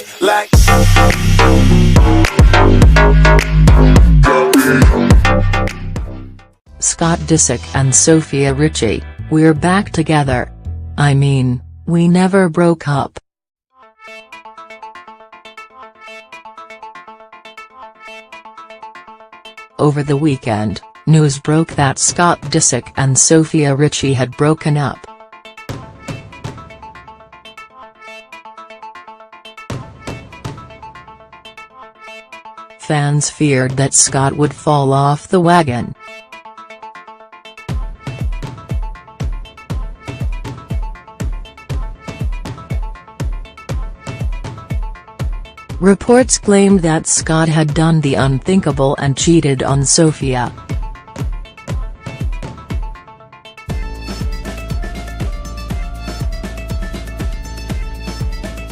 it like. Scott Disick and Sofia Richie, we're back together. I mean, we never broke up. Over the weekend, news broke that Scott Disick and Sofia Richie had broken up. Fans feared that Scott would fall off the wagon. Reports claimed that Scott had done the unthinkable and cheated on Sofia.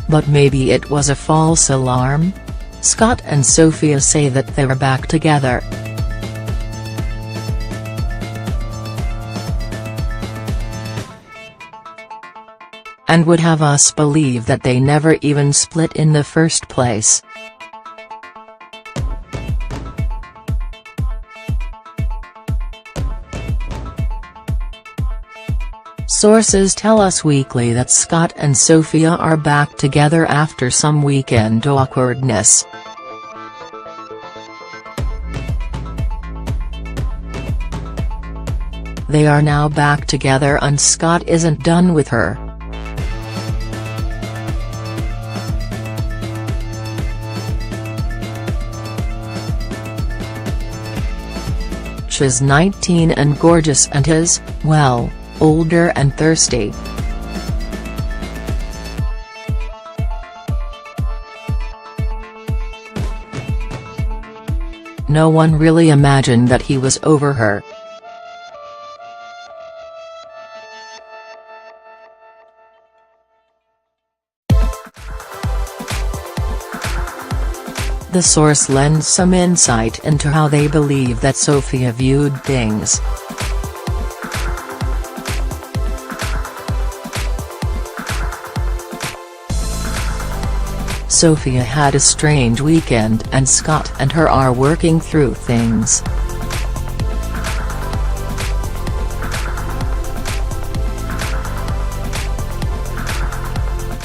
But maybe it was a false alarm? Scott and Sofia say that they're back together. And would have us believe that they never even split in the first place. Sources tell Us Weekly that Scott and Sofia are back together after some weekend awkwardness. They are now back together and Scott isn't done with her. She's 19 and gorgeous and he's, well, older and thirsty. No one really imagined that he was over her. The source lends some insight into how they believe that Sofia viewed things. Sofia had a strange weekend and Scott and her are working through things.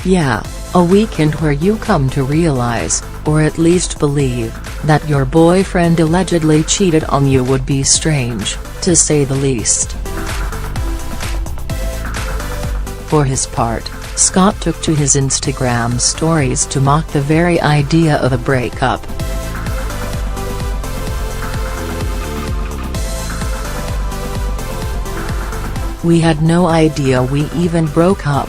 Yeah, a weekend where you come to realize, or at least believe, that your boyfriend allegedly cheated on you would be strange, to say the least. For his part, Scott took to his Instagram stories to mock the very idea of a breakup. "We had no idea we even broke up.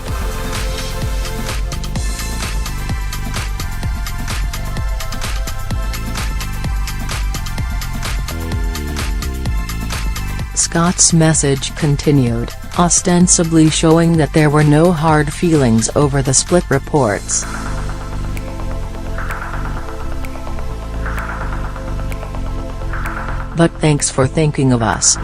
Scott's message continued, ostensibly showing that there were no hard feelings over the split reports. "But thanks for thinking of us.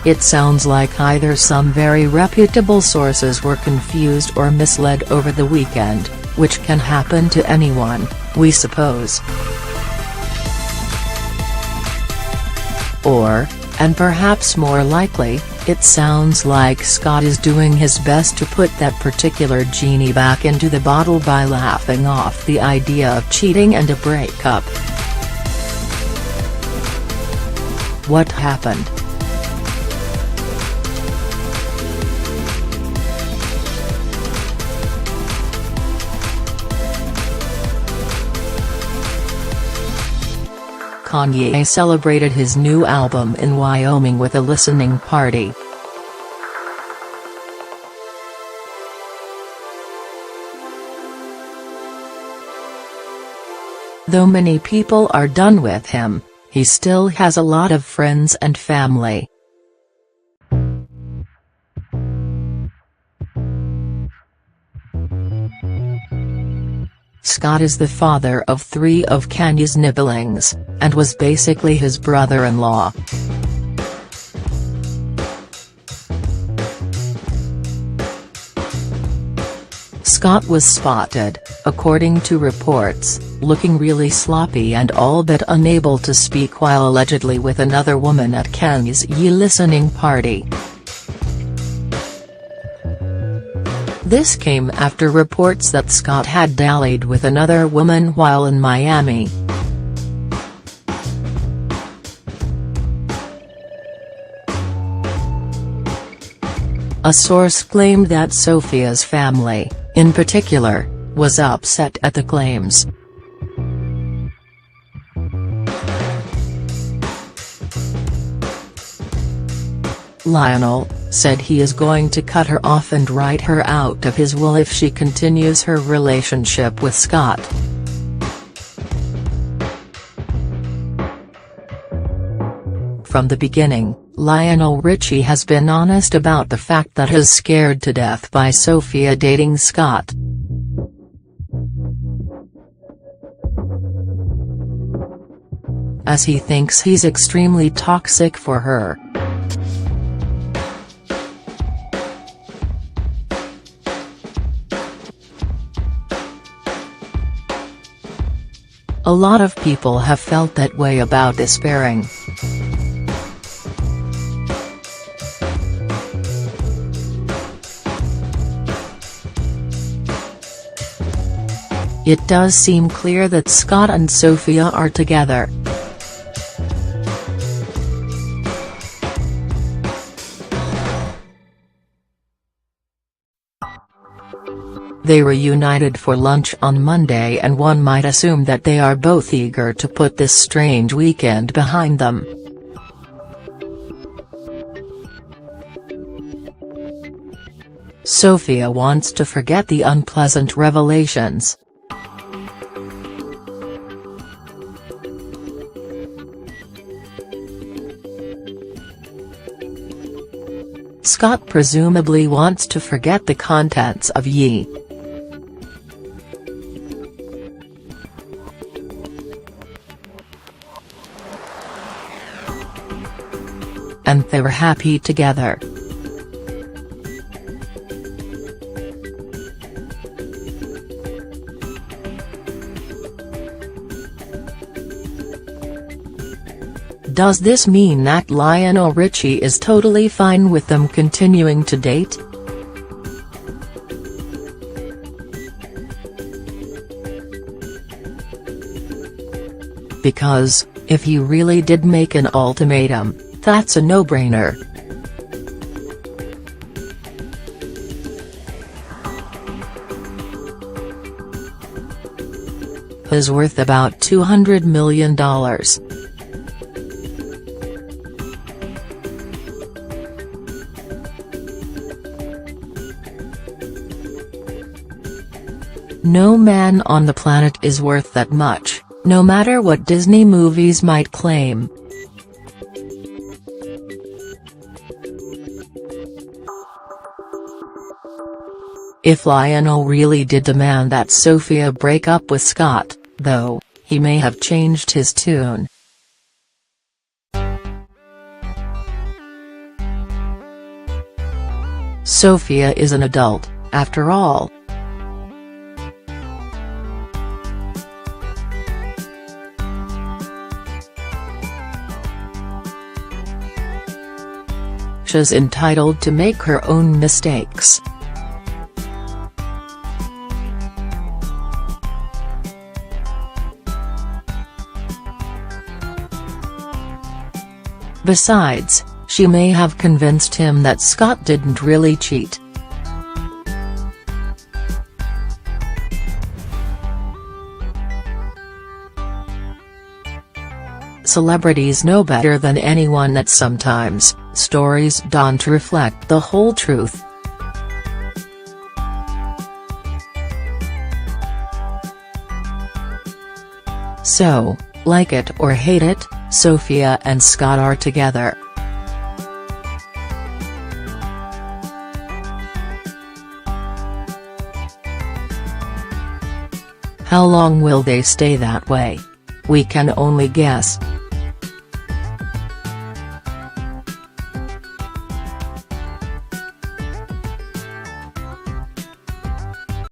It sounds like either some very reputable sources were confused or misled over the weekend, which can happen to anyone, we suppose. Or, and perhaps more likely, it sounds like Scott is doing his best to put that particular genie back into the bottle by laughing off the idea of cheating and a breakup." What happened? Kanye celebrated his new album in Wyoming with a listening party. Though many people are done with him, he still has a lot of friends and family. Scott is the father of 3 of Kanye's nibblings, and was basically his brother-in-law. Scott was spotted, according to reports, looking really sloppy and all but unable to speak while allegedly with another woman at Kanye's Ye listening party. This came after reports that Scott had dallied with another woman while in Miami. A source claimed that Sofia's family, in particular, was upset at the claims. Lionel said he is going to cut her off and write her out of his will if she continues her relationship with Scott. From the beginning, Lionel Richie has been honest about the fact that he's scared to death by Sofia dating Scott. As he thinks he's extremely toxic for her. A lot of people have felt that way about this pairing. It does seem clear that Scott and Sofia are together. They reunited for lunch on Monday, and one might assume that they are both eager to put this strange weekend behind them. Sofia wants to forget the unpleasant revelations. Scott presumably wants to forget the contents of Ye. And they were happy together. Does this mean that Lionel Richie is totally fine with them continuing to date? Because, if he really did make an ultimatum, that's a no-brainer. He's worth about $200 million. No man on the planet is worth that much, no matter what Disney movies might claim. If Lionel really did demand that Sofia break up with Scott, though, he may have changed his tune. Sofia is an adult, after all. She's entitled to make her own mistakes. Besides, she may have convinced him that Scott didn't really cheat. Celebrities know better than anyone that sometimes, stories don't reflect the whole truth. So, like it or hate it, Sofia and Scott are together. How long will they stay that way? We can only guess.